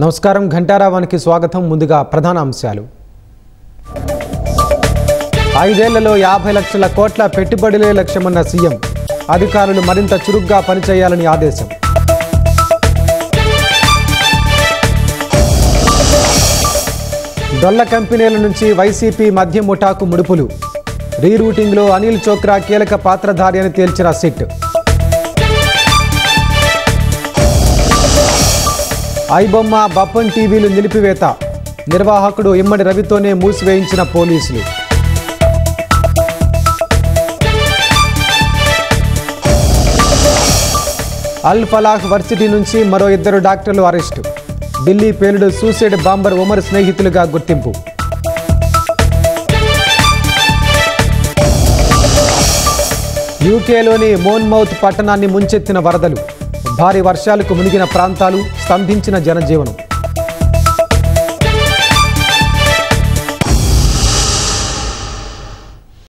నమస్కారం ఘంటారావానికి స్వాగతం. ముందుగా ప్రధాన అంశాలు. 5 ఏళ్లలో 50 లక్షల కోట్ల పెట్టుబడులే లక్ష్యమన్న సీఎం. అధికారులు మరింత చురుగ్గా పనిచేయాలని ఆదేశం. డొల్ల కంపెనీల నుంచి వైసీపీ మధ్య ముఠాకు ముడుపులు. రీరూటింగ్లో అనిల్ చోక్రా కీలక పాత్రధారి అని తేల్చిన సిట్. ఐబొమ్మ బప్పన్ టీవీలు నిలిపివేత. నిర్వాహకుడు ఇమ్మడి రవితోనే మూసివేయించిన పోలీసులు. అల్ ఫలాహ్ వర్సిటీ నుంచి మరో 2 డాక్టర్లు అరెస్టు. ఢిల్లీ పేలుడు సూసైడ్ బాంబర్ ఉమర్ స్నేహితులుగా గుర్తింపు. యూకేలోని మోన్మౌత్ పట్టణాన్ని ముంచెత్తిన వరదలు. భారీ వర్షాలకు మునిగిన ప్రాంతాలు, స్తంభించిన జనజీవనం.